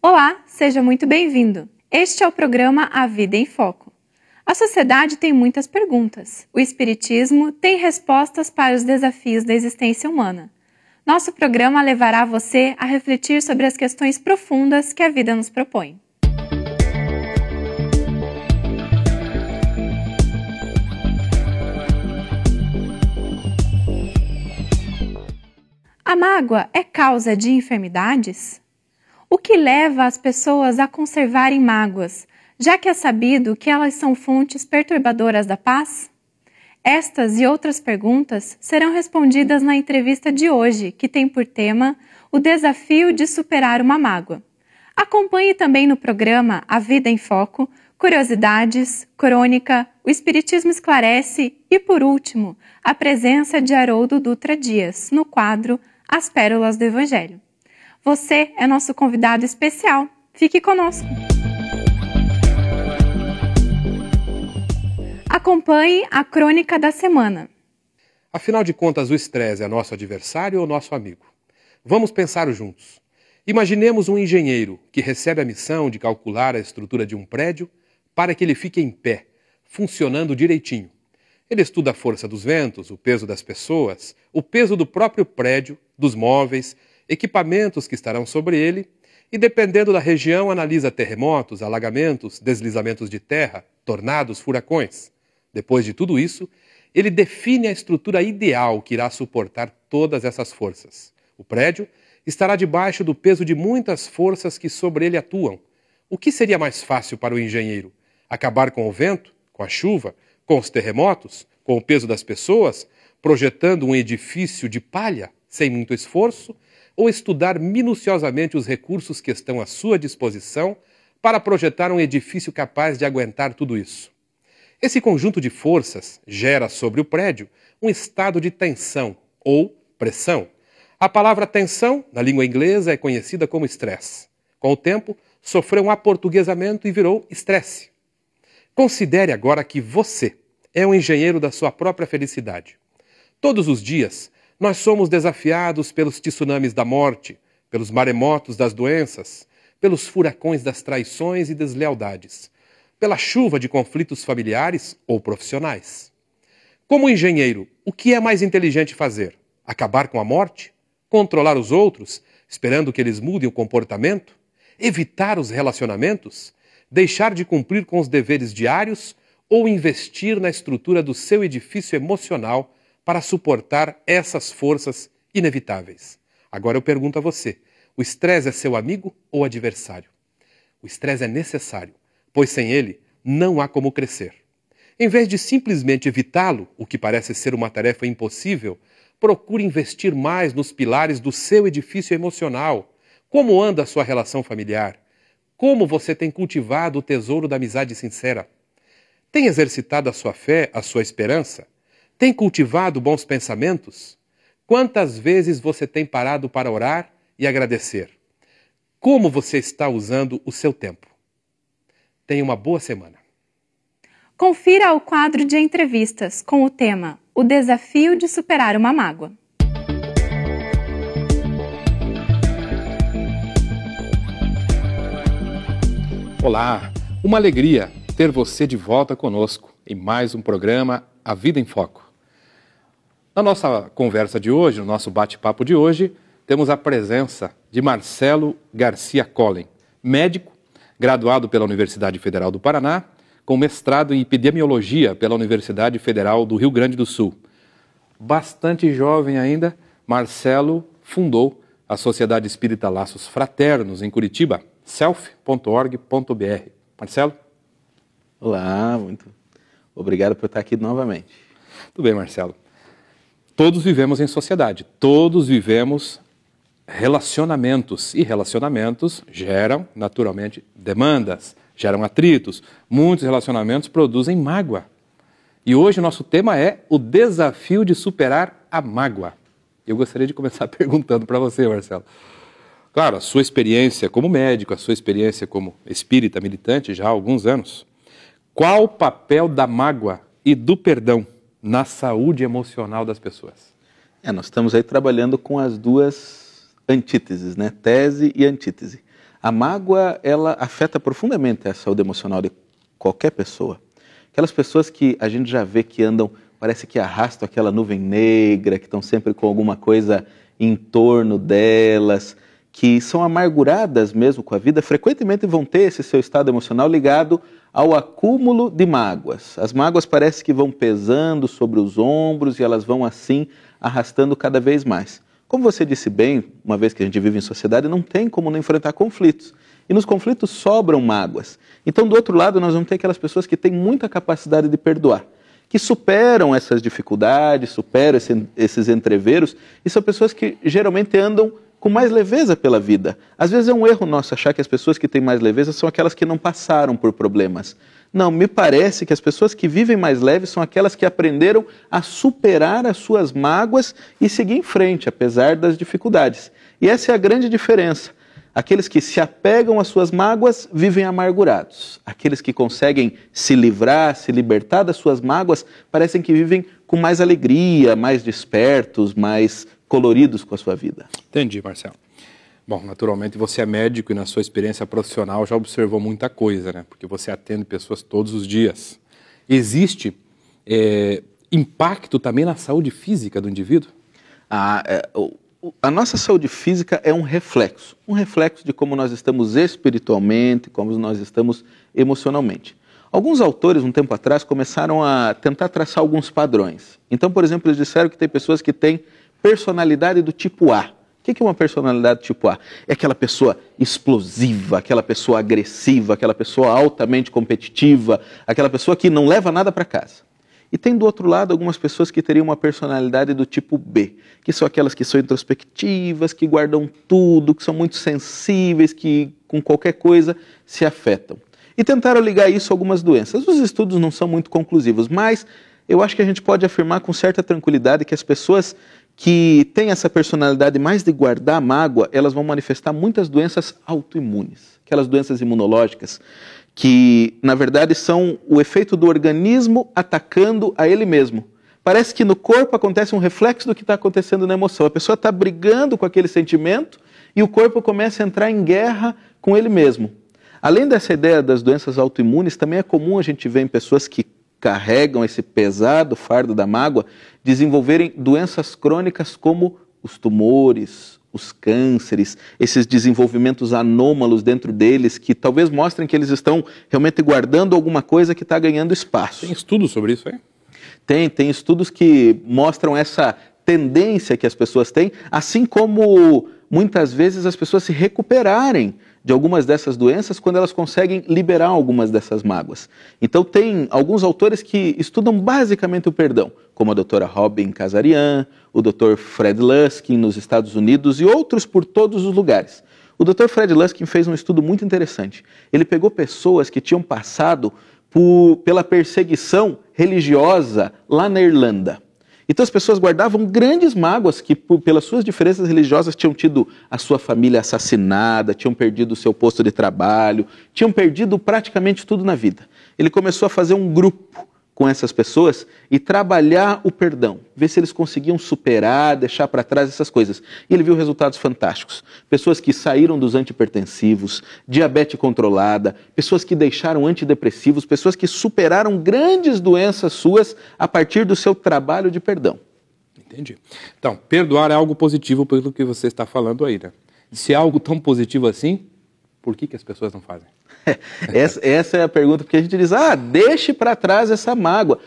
Olá, seja muito bem-vindo. Este é o programa A Vida em Foco. A sociedade tem muitas perguntas. O Espiritismo tem respostas para os desafios da existência humana. Nosso programa levará você a refletir sobre as questões profundas que a vida nos propõe. A mágoa é causa de enfermidades? O que leva as pessoas a conservarem mágoas, já que é sabido que elas são fontes perturbadoras da paz? Estas e outras perguntas serão respondidas na entrevista de hoje, que tem por tema o desafio de superar uma mágoa. Acompanhe também no programa A Vida em Foco, curiosidades, crônica, o Espiritismo esclarece e, por último, a presença de Haroldo Dutra Dias, no quadro As Pérolas do Evangelho. Você é nosso convidado especial. Fique conosco! Acompanhe a crônica da semana. Afinal de contas, o estresse é nosso adversário ou nosso amigo? Vamos pensar juntos. Imaginemos um engenheiro que recebe a missão de calcular a estrutura de um prédio para que ele fique em pé, funcionando direitinho. Ele estuda a força dos ventos, o peso das pessoas, o peso do próprio prédio, dos móveis, equipamentos que estarão sobre ele e, dependendo da região, analisa terremotos, alagamentos, deslizamentos de terra, tornados, furacões. Depois de tudo isso, ele define a estrutura ideal que irá suportar todas essas forças. O prédio estará debaixo do peso de muitas forças que sobre ele atuam. O que seria mais fácil para o engenheiro? Acabar com o vento, com a chuva, com os terremotos, com o peso das pessoas, projetando um edifício de palha, sem muito esforço, ou estudar minuciosamente os recursos que estão à sua disposição para projetar um edifício capaz de aguentar tudo isso? Esse conjunto de forças gera sobre o prédio um estado de tensão ou pressão. A palavra tensão, na língua inglesa, é conhecida como estresse. Com o tempo, sofreu um aportuguesamento e virou estresse. Considere agora que você é um engenheiro da sua própria felicidade. Todos os dias, nós somos desafiados pelos tsunamis da morte, pelos maremotos das doenças, pelos furacões das traições e deslealdades, pela chuva de conflitos familiares ou profissionais. Como engenheiro, o que é mais inteligente fazer? Acabar com a morte? Controlar os outros, esperando que eles mudem o comportamento? Evitar os relacionamentos? Deixar de cumprir com os deveres diários? Ou investir na estrutura do seu edifício emocional para suportar essas forças inevitáveis? Agora eu pergunto a você, o estresse é seu amigo ou adversário? O estresse é necessário, pois sem ele não há como crescer. Em vez de simplesmente evitá-lo, o que parece ser uma tarefa impossível, procure investir mais nos pilares do seu edifício emocional. Como anda a sua relação familiar? Como você tem cultivado o tesouro da amizade sincera? Tem exercitado a sua fé, a sua esperança? Tem cultivado bons pensamentos? Quantas vezes você tem parado para orar e agradecer? Como você está usando o seu tempo? Tenha uma boa semana. Confira o quadro de entrevistas com o tema O Desafio de Superar uma Mágoa. Olá, uma alegria ter você de volta conosco em mais um programa A Vida em Foco. Na nossa conversa de hoje, no nosso bate-papo de hoje, temos a presença de Marcelo Garcia Collen, médico, graduado pela Universidade Federal do Paraná, com mestrado em epidemiologia pela Universidade Federal do Rio Grande do Sul. Bastante jovem ainda, Marcelo fundou a Sociedade Espírita Laços Fraternos em Curitiba, self.org.br. Marcelo? Olá, muito obrigado por estar aqui novamente. Tudo bem, Marcelo. Todos vivemos em sociedade, todos vivemos relacionamentos, e relacionamentos geram, naturalmente, demandas, geram atritos. Muitos relacionamentos produzem mágoa. E hoje o nosso tema é o desafio de superar a mágoa. Eu gostaria de começar perguntando para você, Marcelo. Claro, a sua experiência como médico, a sua experiência como espírita militante já há alguns anos. Qual o papel da mágoa e do perdão na saúde emocional das pessoas? Nós estamos aí trabalhando com as duas antíteses, né? Tese e antítese. A mágoa, ela afeta profundamente a saúde emocional de qualquer pessoa. Aquelas pessoas que a gente já vê que andam, parece que arrastam aquela nuvem negra, que estão sempre com alguma coisa em torno delas, que são amarguradas mesmo com a vida, frequentemente vão ter esse seu estado emocional ligado ao acúmulo de mágoas. As mágoas parece que vão pesando sobre os ombros e elas vão assim arrastando cada vez mais. Como você disse bem, uma vez que a gente vive em sociedade, não tem como não enfrentar conflitos. E nos conflitos sobram mágoas. Então, do outro lado, nós vamos ter aquelas pessoas que têm muita capacidade de perdoar, que superam essas dificuldades, superam esses entreveros, e são pessoas que geralmente andam com mais leveza pela vida. Às vezes é um erro nosso achar que as pessoas que têm mais leveza são aquelas que não passaram por problemas. Não, me parece que as pessoas que vivem mais leves são aquelas que aprenderam a superar as suas mágoas e seguir em frente, apesar das dificuldades. E essa é a grande diferença. Aqueles que se apegam às suas mágoas vivem amargurados. Aqueles que conseguem se livrar, se libertar das suas mágoas, parecem que vivem com mais alegria, mais despertos, mais coloridos com a sua vida. Entendi, Marcelo. Bom, naturalmente você é médico e na sua experiência profissional já observou muita coisa, né? Porque você atende pessoas todos os dias. Existe impacto também na saúde física do indivíduo? A nossa saúde física é um reflexo de como nós estamos espiritualmente, como nós estamos emocionalmente. Alguns autores, um tempo atrás, começaram a tentar traçar alguns padrões. Então, por exemplo, eles disseram que tem pessoas que têm personalidade do tipo A. O que é uma personalidade tipo A? É aquela pessoa explosiva, aquela pessoa agressiva, aquela pessoa altamente competitiva, aquela pessoa que não leva nada para casa. E tem do outro lado algumas pessoas que teriam uma personalidade do tipo B, que são aquelas que são introspectivas, que guardam tudo, que são muito sensíveis, que com qualquer coisa se afetam. E tentaram ligar isso a algumas doenças. Os estudos não são muito conclusivos, mas eu acho que a gente pode afirmar com certa tranquilidade que as pessoas que têm essa personalidade mais de guardar mágoa, elas vão manifestar muitas doenças autoimunes, aquelas doenças imunológicas, que na verdade são o efeito do organismo atacando a ele mesmo. Parece que no corpo acontece um reflexo do que está acontecendo na emoção. A pessoa está brigando com aquele sentimento e o corpo começa a entrar em guerra com ele mesmo. Além dessa ideia das doenças autoimunes, também é comum a gente ver em pessoas que carregam esse pesado fardo da mágoa, desenvolverem doenças crônicas como os tumores, os cânceres, esses desenvolvimentos anômalos dentro deles, que talvez mostrem que eles estão realmente guardando alguma coisa que está ganhando espaço. Tem estudos sobre isso aí? Tem estudos que mostram essa tendência que as pessoas têm, assim como muitas vezes as pessoas se recuperarem de algumas dessas doenças quando elas conseguem liberar algumas dessas mágoas. Então tem alguns autores que estudam basicamente o perdão, como a doutora Robin Kazarian, o Dr. Fred Luskin nos Estados Unidos e outros por todos os lugares. O Dr. Fred Luskin fez um estudo muito interessante. Ele pegou pessoas que tinham passado pela perseguição religiosa lá na Irlanda. Então as pessoas guardavam grandes mágoas que, pelas suas diferenças religiosas, tinham tido a sua família assassinada, tinham perdido o seu posto de trabalho, tinham perdido praticamente tudo na vida. Ele começou a fazer um grupo com essas pessoas e trabalhar o perdão, ver se eles conseguiam superar, deixar para trás essas coisas. E ele viu resultados fantásticos. Pessoas que saíram dos antipertensivos, diabetes controlada, pessoas que deixaram antidepressivos, pessoas que superaram grandes doenças suas a partir do seu trabalho de perdão. Entendi. Então, perdoar é algo positivo pelo que você está falando aí, né? Se é algo tão positivo assim, por que as pessoas não fazem? Essa é a pergunta, porque a gente diz, deixe para trás essa mágoa.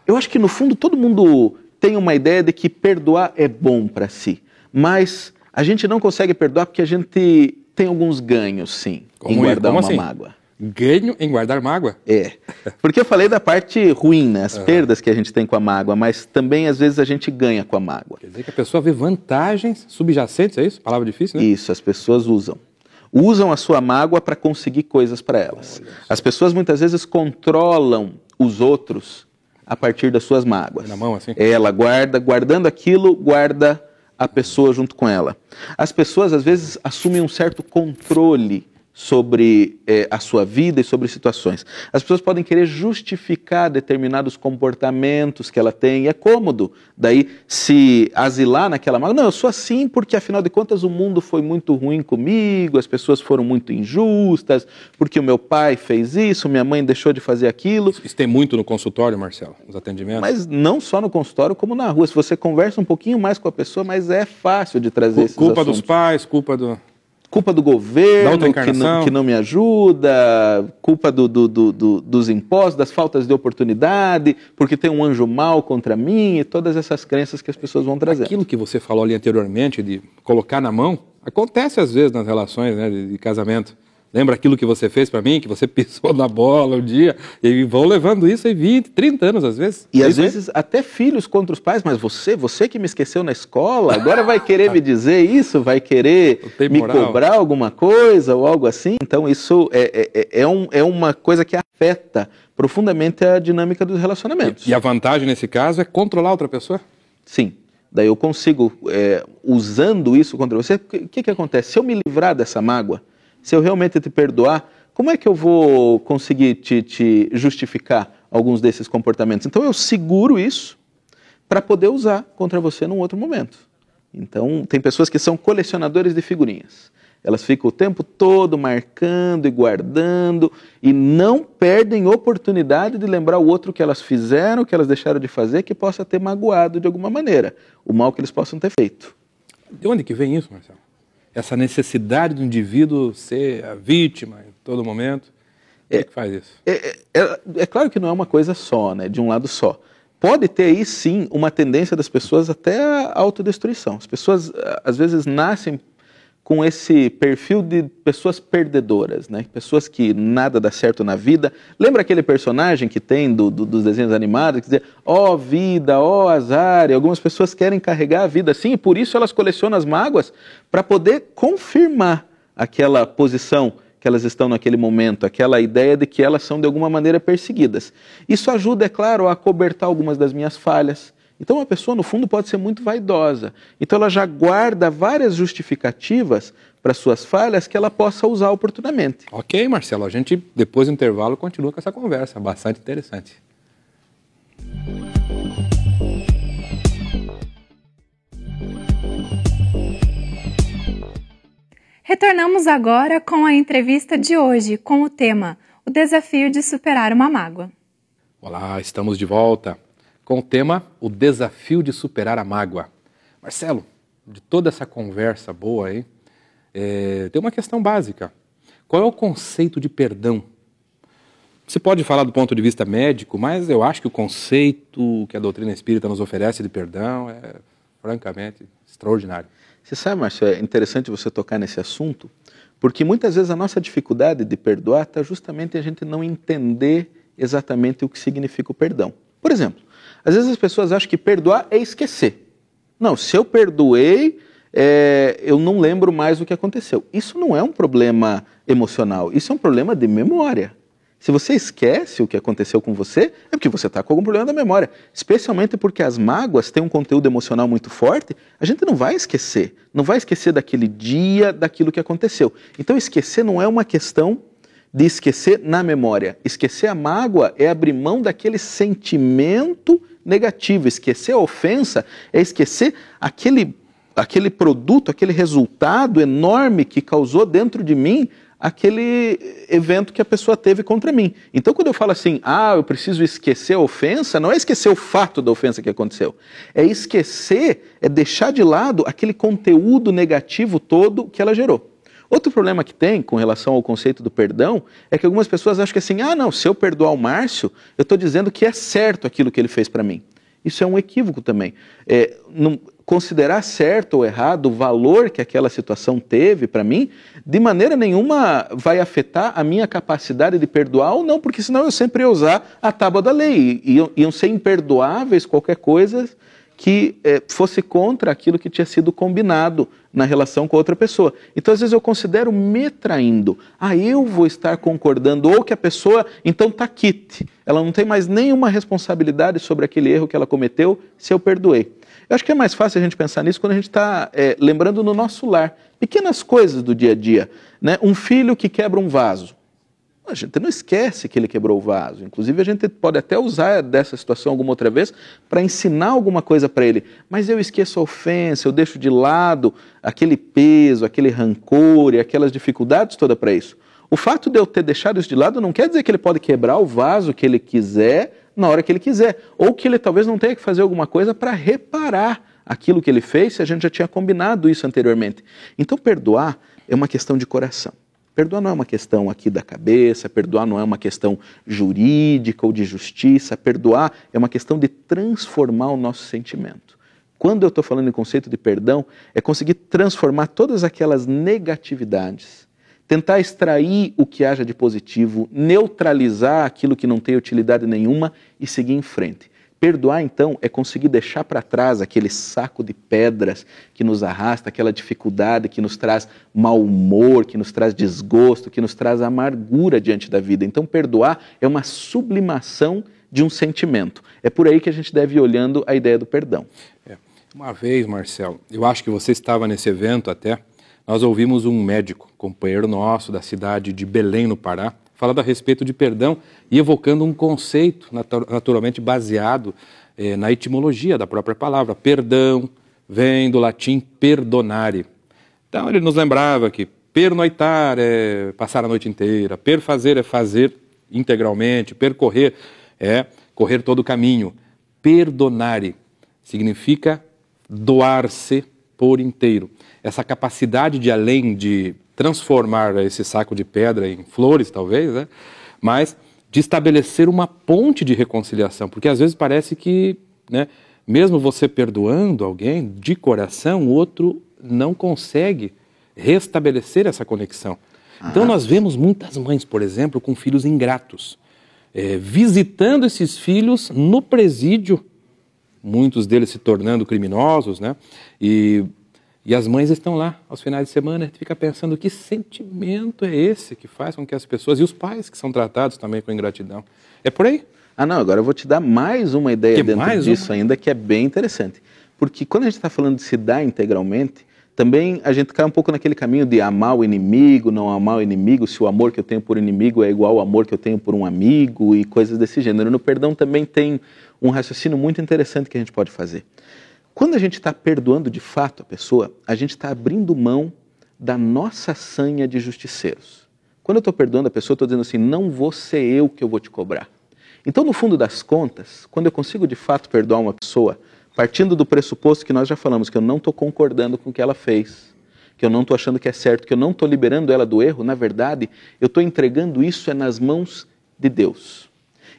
Eu acho que no fundo todo mundo tem uma ideia de que perdoar é bom para si, mas a gente não consegue perdoar porque a gente tem alguns ganhos, sim, em guardar uma mágoa. Ganho em guardar mágoa? É, porque eu falei da parte ruim, né? As perdas que a gente tem com a mágoa, mas também às vezes a gente ganha com a mágoa. Quer dizer que a pessoa vê vantagens subjacentes, é isso? Palavra difícil, né? Isso, as pessoas usam a sua mágoa para conseguir coisas para elas. As pessoas muitas vezes controlam os outros a partir das suas mágoas. Na mão, assim? Ela guardando aquilo, guarda a pessoa junto com ela. As pessoas às vezes assumem um certo controle sobre a sua vida e sobre situações. As pessoas podem querer justificar determinados comportamentos que ela tem, e é cômodo daí se asilar naquela mágoa. Não, eu sou assim porque afinal de contas o mundo foi muito ruim comigo, as pessoas foram muito injustas, porque o meu pai fez isso, minha mãe deixou de fazer aquilo. Isso tem muito no consultório, Marcelo, nos atendimentos? Mas não só no consultório, como na rua. Se você conversa um pouquinho mais com a pessoa, mas é fácil de trazer esses Culpa assuntos. dos pais, culpa do governo, da que não me ajuda, culpa dos impostos, das faltas de oportunidade, porque tem um anjo mau contra mim, e todas essas crenças que as pessoas vão trazer. Aquilo que você falou ali anteriormente, de colocar na mão, acontece às vezes nas relações, né, de casamento. Lembra aquilo que você fez para mim, que você pisou na bola um dia, e vão levando isso aí 20, 30 anos às vezes. E às vezes até filhos contra os pais, mas você que me esqueceu na escola, agora vai querer me dizer isso, vai querer me cobrar alguma coisa ou algo assim. Então isso é uma coisa que afeta profundamente a dinâmica dos relacionamentos. E a vantagem nesse caso é controlar outra pessoa? Sim. Daí eu consigo, usando isso contra você, o que acontece? Se eu me livrar dessa mágoa, se eu realmente te perdoar, como é que eu vou conseguir te justificar alguns desses comportamentos? Então eu seguro isso para poder usar contra você num outro momento. Então tem pessoas que são colecionadores de figurinhas. Elas ficam o tempo todo marcando e guardando e não perdem oportunidade de lembrar o outro que elas fizeram, que elas deixaram de fazer, que possa ter magoado de alguma maneira, o mal que eles possam ter feito. De onde que vem isso, Marcelo? Essa necessidade do indivíduo ser a vítima em todo momento? O que faz isso? É claro que não é uma coisa só, né, de um lado só. Pode ter aí, sim, uma tendência das pessoas até à autodestruição. As pessoas, às vezes, nascem com esse perfil de pessoas perdedoras, né? Pessoas que nada dá certo na vida. Lembra aquele personagem que tem dos desenhos animados, que dizia, ó vida, ó azar, e algumas pessoas querem carregar a vida assim, e por isso elas colecionam as mágoas para poder confirmar aquela posição que elas estão naquele momento, aquela ideia de que elas são de alguma maneira perseguidas. Isso ajuda, é claro, a acobertar algumas das minhas falhas. Então uma pessoa, no fundo, pode ser muito vaidosa. Então ela já guarda várias justificativas para suas falhas que ela possa usar oportunamente. Ok, Marcelo, a gente, depois do intervalo, continua com essa conversa, bastante interessante. Retornamos agora com a entrevista de hoje, com o tema O Desafio de Superar uma Mágoa. Olá, estamos de volta com o tema O Desafio de Superar a Mágoa. Marcelo, de toda essa conversa boa aí, tem uma questão básica. Qual é o conceito de perdão? Você pode falar do ponto de vista médico, mas eu acho que o conceito que a doutrina espírita nos oferece de perdão é, francamente, extraordinário. Você sabe, Márcio, é interessante você tocar nesse assunto, porque muitas vezes a nossa dificuldade de perdoar está justamente em a gente não entender exatamente o que significa o perdão. Por exemplo, às vezes as pessoas acham que perdoar é esquecer. Não, se eu perdoei, eu não lembro mais o que aconteceu. Isso não é um problema emocional, isso é um problema de memória. Se você esquece o que aconteceu com você, é porque você está com algum problema da memória. Especialmente porque as mágoas têm um conteúdo emocional muito forte, a gente não vai esquecer. Não vai esquecer daquele dia, daquilo que aconteceu. Então esquecer não é uma questão de esquecer na memória. Esquecer a mágoa é abrir mão daquele sentimento negativo. Esquecer a ofensa é esquecer aquele produto, aquele resultado enorme que causou dentro de mim aquele evento que a pessoa teve contra mim. Então, quando eu falo assim, eu preciso esquecer a ofensa, não é esquecer o fato da ofensa que aconteceu. É esquecer, é deixar de lado aquele conteúdo negativo todo que ela gerou. Outro problema que tem com relação ao conceito do perdão é que algumas pessoas acham que assim, não, se eu perdoar o Márcio, eu estou dizendo que é certo aquilo que ele fez para mim. Isso é um equívoco também. Considerar certo ou errado o valor que aquela situação teve para mim, de maneira nenhuma vai afetar a minha capacidade de perdoar ou não, porque senão eu sempre ia usar a tábua da lei. Iam ser imperdoáveis qualquer coisa que fosse contra aquilo que tinha sido combinado na relação com outra pessoa. Então, às vezes, eu considero me traindo. Eu vou estar concordando, ou que a pessoa, então, está quite. Ela não tem mais nenhuma responsabilidade sobre aquele erro que ela cometeu se eu perdoei. Eu acho que é mais fácil a gente pensar nisso quando a gente está lembrando no nosso lar. Pequenas coisas do dia a dia, né? Um filho que quebra um vaso. A gente não esquece que ele quebrou o vaso. Inclusive, a gente pode até usar dessa situação alguma outra vez para ensinar alguma coisa para ele. Mas eu esqueço a ofensa, eu deixo de lado aquele peso, aquele rancor e aquelas dificuldades todas para isso. O fato de eu ter deixado isso de lado não quer dizer que ele pode quebrar o vaso que ele quiser na hora que ele quiser. Ou que ele talvez não tenha que fazer alguma coisa para reparar aquilo que ele fez, se a gente já tinha combinado isso anteriormente. Então, perdoar é uma questão de coração. Perdoar não é uma questão aqui da cabeça, perdoar não é uma questão jurídica ou de justiça, perdoar é uma questão de transformar o nosso sentimento. Quando eu estou falando em conceito de perdão, é conseguir transformar todas aquelas negatividades, tentar extrair o que haja de positivo, neutralizar aquilo que não tem utilidade nenhuma e seguir em frente. Perdoar, então, é conseguir deixar para trás aquele saco de pedras que nos arrasta, aquela dificuldade que nos traz mau humor, que nos traz desgosto, que nos traz amargura diante da vida. Então, perdoar é uma sublimação de um sentimento. É por aí que a gente deve ir olhando a ideia do perdão. Uma vez, Marcelo, eu acho que você estava nesse evento até, nós ouvimos um médico, companheiro nosso da cidade de Belém, no Pará, falando a respeito de perdão e evocando um conceito naturalmente baseado na etimologia da própria palavra. Perdão vem do latim perdonare. Então ele nos lembrava que pernoitar é passar a noite inteira, perfazer é fazer integralmente, percorrer é correr todo o caminho. Perdonare significa doar-se por inteiro. Essa capacidade de, além de transformar esse saco de pedra em flores, talvez, né? Mas de estabelecer uma ponte de reconciliação, porque às vezes parece que, né, mesmo você perdoando alguém de coração, o outro não consegue restabelecer essa conexão. Então nós vemos muitas mães, por exemplo, com filhos ingratos, visitando esses filhos no presídio, muitos deles se tornando criminosos, né? E as mães estão lá aos finais de semana, a gente fica pensando que sentimento é esse que faz com que as pessoas, e os pais que são tratados também com ingratidão. É por aí? Não, agora eu vou te dar mais uma ideia dentro disso ainda, que é bem interessante. Porque quando a gente está falando de se dar integralmente, também a gente cai um pouco naquele caminho de amar o inimigo, não amar o inimigo, se o amor que eu tenho por inimigo é igual ao amor que eu tenho por um amigo e coisas desse gênero. No perdão também tem um raciocínio muito interessante que a gente pode fazer. Quando a gente está perdoando de fato a pessoa, a gente está abrindo mão da nossa sanha de justiceiros. Quando eu estou perdoando a pessoa, eu estou dizendo assim, não vou ser eu que eu vou te cobrar. Então, no fundo das contas, quando eu consigo de fato perdoar uma pessoa, partindo do pressuposto que nós já falamos, que eu não estou concordando com o que ela fez, que eu não estou achando que é certo, que eu não estou liberando ela do erro, na verdade, eu estou entregando isso nas mãos de Deus.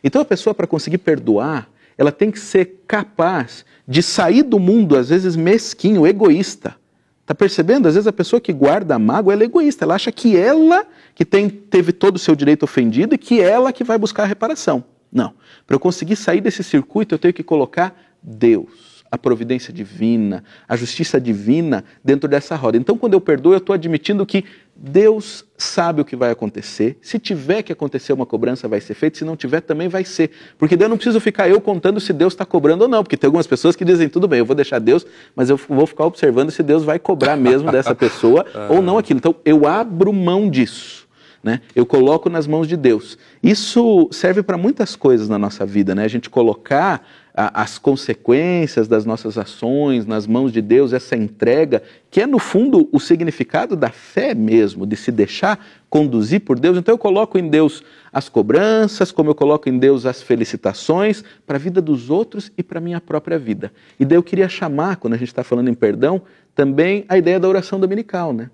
Então, a pessoa, para conseguir perdoar, ela tem que ser capaz de sair do mundo, às vezes mesquinho, egoísta. Está percebendo? Às vezes a pessoa que guarda a mágoa, ela é egoísta. Ela acha que ela que teve todo o seu direito ofendido e que ela que vai buscar a reparação. Não. Para eu conseguir sair desse circuito, eu tenho que colocar Deus, a providência divina, a justiça divina dentro dessa roda. Então, quando eu perdoo, eu estou admitindo que Deus sabe o que vai acontecer. Se tiver que acontecer uma cobrança, vai ser feita. Se não tiver, também vai ser. Porque daí eu não preciso ficar eu contando se Deus está cobrando ou não. Porque tem algumas pessoas que dizem, tudo bem, eu vou deixar Deus, mas eu vou ficar observando se Deus vai cobrar mesmo dessa pessoa ou não aquilo. Então, eu abro mão disso. Né? Eu coloco nas mãos de Deus. Isso serve para muitas coisas na nossa vida, né? A gente colocar as consequências das nossas ações nas mãos de Deus, essa entrega, que é no fundo o significado da fé mesmo, de se deixar conduzir por Deus. Então eu coloco em Deus as cobranças, como eu coloco em Deus as felicitações para a vida dos outros e para a minha própria vida. E daí eu queria chamar, quando a gente está falando em perdão, também a ideia da oração dominical, né?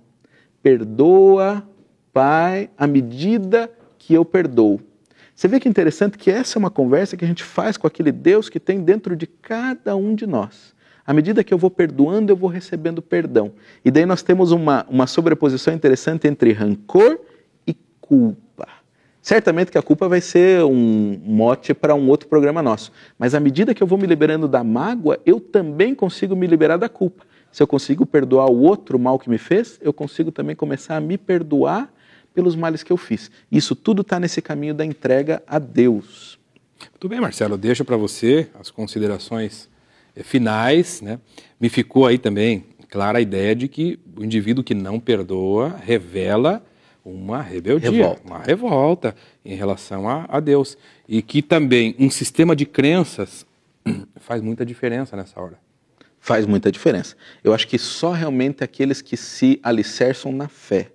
Perdoa, Pai, à medida que eu perdoo. Você vê que interessante que essa é uma conversa que a gente faz com aquele Deus que tem dentro de cada um de nós. À medida que eu vou perdoando, eu vou recebendo perdão. E daí nós temos uma sobreposição interessante entre rancor e culpa. Certamente que a culpa vai ser um mote para um outro programa nosso. Mas à medida que eu vou me liberando da mágoa, eu também consigo me liberar da culpa. Se eu consigo perdoar o outro mal que me fez, eu consigo também começar a me perdoar pelos males que eu fiz. Isso tudo está nesse caminho da entrega a Deus. Muito bem, Marcelo, deixo para você as considerações finais, né, me ficou aí também clara a ideia de que o indivíduo que não perdoa revela uma rebeldia, uma revolta em relação a Deus. E que também um sistema de crenças faz muita diferença nessa hora. Faz muita diferença. Eu acho que só realmente aqueles que se alicerçam na fé,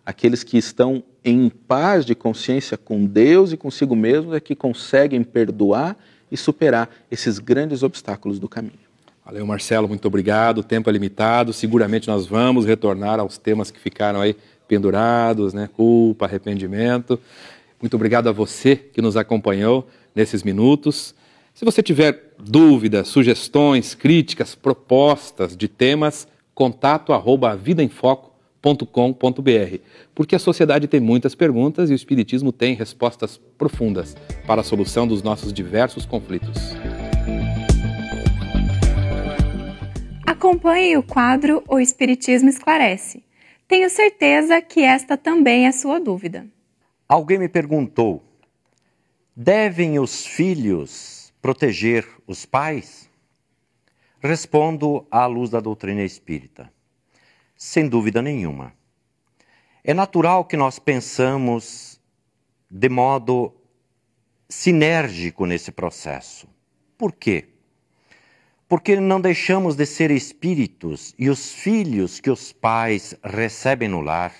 aqueles que estão em paz de consciência com Deus e consigo mesmo, é que conseguem perdoar e superar esses grandes obstáculos do caminho. Valeu, Marcelo, muito obrigado. O tempo é limitado. Seguramente nós vamos retornar aos temas que ficaram aí pendurados, né? Culpa, arrependimento. Muito obrigado a você que nos acompanhou nesses minutos. Se você tiver dúvidas, sugestões, críticas, propostas de temas, contato@vidaemfoco.com.br, porque a sociedade tem muitas perguntas e o Espiritismo tem respostas profundas para a solução dos nossos diversos conflitos. Acompanhe o quadro O Espiritismo Esclarece. Tenho certeza que esta também é sua dúvida. Alguém me perguntou: devem os filhos proteger os pais? Respondo à luz da doutrina espírita: sem dúvida nenhuma. É natural que nós pensamos de modo sinérgico nesse processo. Por quê? Porque não deixamos de ser espíritos e os filhos que os pais recebem no lar,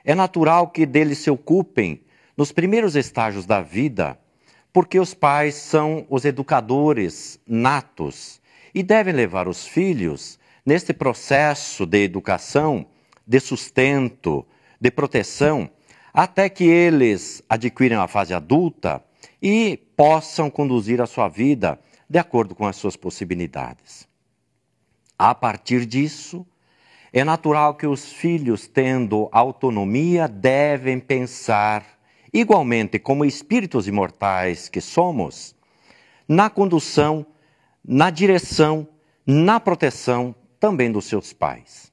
é natural que deles se ocupem nos primeiros estágios da vida, porque os pais são os educadores natos e devem levar os filhos neste processo de educação, de sustento, de proteção, até que eles adquirem a fase adulta e possam conduzir a sua vida de acordo com as suas possibilidades. A partir disso, é natural que os filhos, tendo autonomia, devem pensar, igualmente como espíritos imortais que somos, na condução, na direção, na proteção também dos seus pais.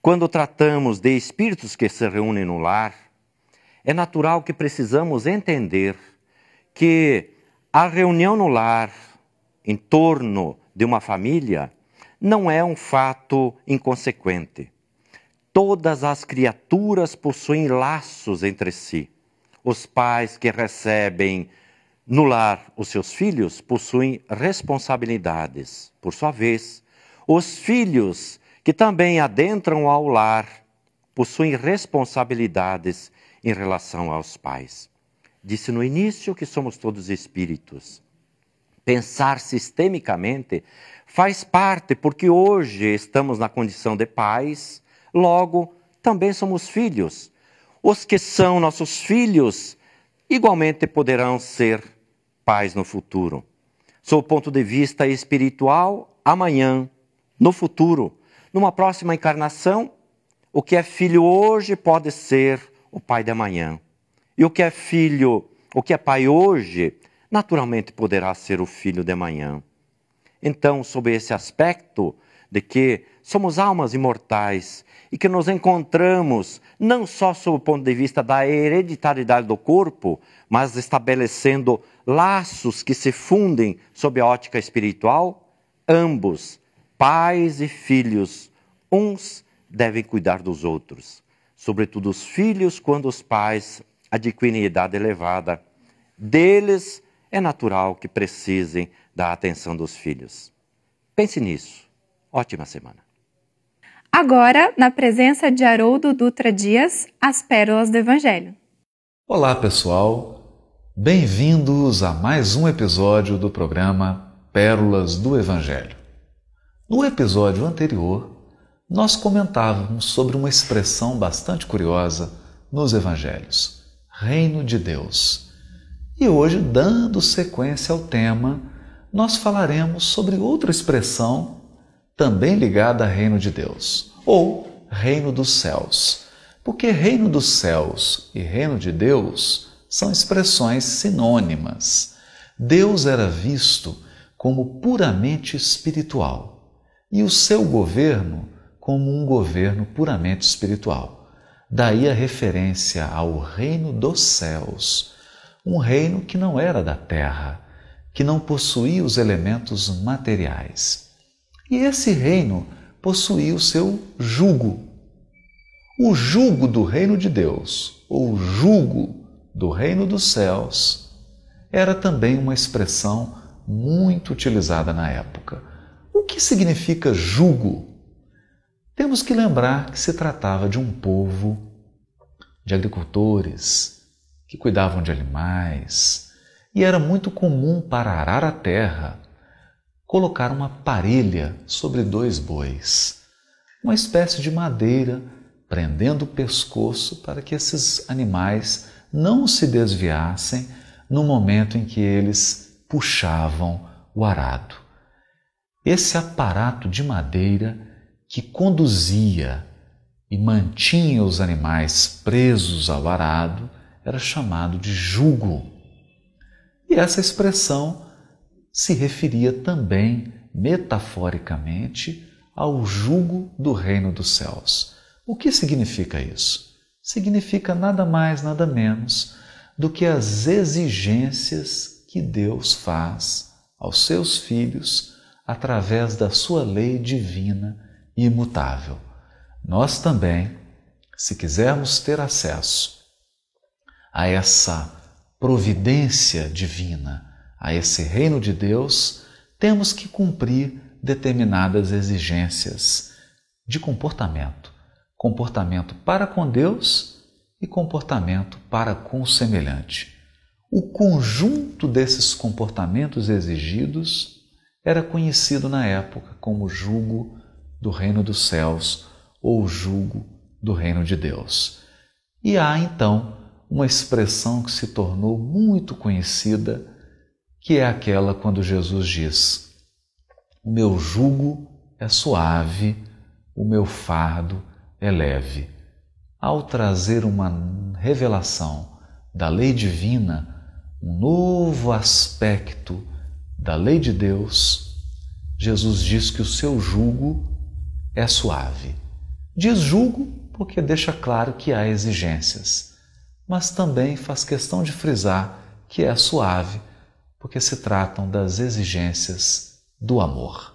Quando tratamos de espíritos que se reúnem no lar, é natural que precisamos entender que a reunião no lar, em torno de uma família, não é um fato inconsequente. Todas as criaturas possuem laços entre si. Os pais que recebem no lar os seus filhos possuem responsabilidades. Por sua vez, os filhos que também adentram ao lar possuem responsabilidades em relação aos pais. Disse no início que somos todos espíritos. Pensar sistemicamente faz parte, porque hoje estamos na condição de pais, logo também somos filhos. Os que são nossos filhos igualmente poderão ser pais no futuro. Sob o ponto de vista espiritual, amanhã, no futuro, numa próxima encarnação, o que é filho hoje pode ser o pai de amanhã. E o que é filho, o que é pai hoje, naturalmente poderá ser o filho de amanhã. Então, sob esse aspecto de que somos almas imortais e que nos encontramos não só sob o ponto de vista da hereditariedade do corpo, mas estabelecendo laços que se fundem sob a ótica espiritual, ambos, pais e filhos, uns devem cuidar dos outros. Sobretudo os filhos, quando os pais adquirem idade elevada, deles é natural que precisem da atenção dos filhos. Pense nisso. Ótima semana. Agora, na presença de Haroldo Dutra Dias, as Pérolas do Evangelho. Olá, pessoal. Bem-vindos a mais um episódio do programa Pérolas do Evangelho. No episódio anterior, nós comentávamos sobre uma expressão bastante curiosa nos Evangelhos, Reino de Deus. E hoje, dando sequência ao tema, nós falaremos sobre outra expressão também ligada a Reino de Deus, ou Reino dos Céus. Porque Reino dos Céus e Reino de Deus são expressões sinônimas. Deus era visto como puramente espiritual e o seu governo como um governo puramente espiritual. Daí a referência ao Reino dos Céus, um reino que não era da terra, que não possuía os elementos materiais. E esse reino possuía o seu jugo. O jugo do reino de Deus, ou jugo do reino dos céus, era também uma expressão muito utilizada na época. O que significa jugo? Temos que lembrar que se tratava de um povo de agricultores que cuidavam de animais, e era muito comum para arar a terra colocar uma parelha sobre 2 bois, uma espécie de madeira prendendo o pescoço para que esses animais não se desviassem no momento em que eles puxavam o arado. Esse aparato de madeira que conduzia e mantinha os animais presos ao arado era chamado de jugo. E essa expressão se referia também, metaforicamente, ao jugo do reino dos céus. O que significa isso? Significa nada mais, nada menos do que as exigências que Deus faz aos seus filhos através da sua lei divina e imutável. Nós também, se quisermos ter acesso a essa providência divina, a esse reino de Deus, temos que cumprir determinadas exigências de comportamento. Comportamento para com Deus e comportamento para com o semelhante. O conjunto desses comportamentos exigidos era conhecido na época como jugo do reino dos céus ou jugo do reino de Deus. E há então uma expressão que se tornou muito conhecida, que é aquela quando Jesus diz: o meu jugo é suave, o meu fardo é leve. Ao trazer uma revelação da lei divina, um novo aspecto da lei de Deus, Jesus diz que o seu jugo é suave. Diz jugo porque deixa claro que há exigências, mas também faz questão de frisar que é suave, porque se tratam das exigências do amor.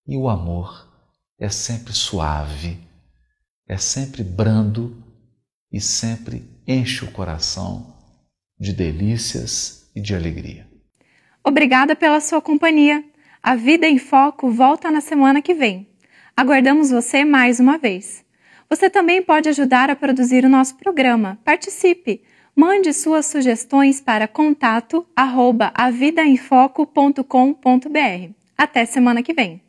E o amor é sempre suave, é sempre brando e sempre enche o coração de delícias e de alegria. Obrigada pela sua companhia. A Vida em Foco volta na semana que vem. Aguardamos você mais uma vez. Você também pode ajudar a produzir o nosso programa. Participe! Mande suas sugestões para contato@avidaemfoco.com.br. Até semana que vem.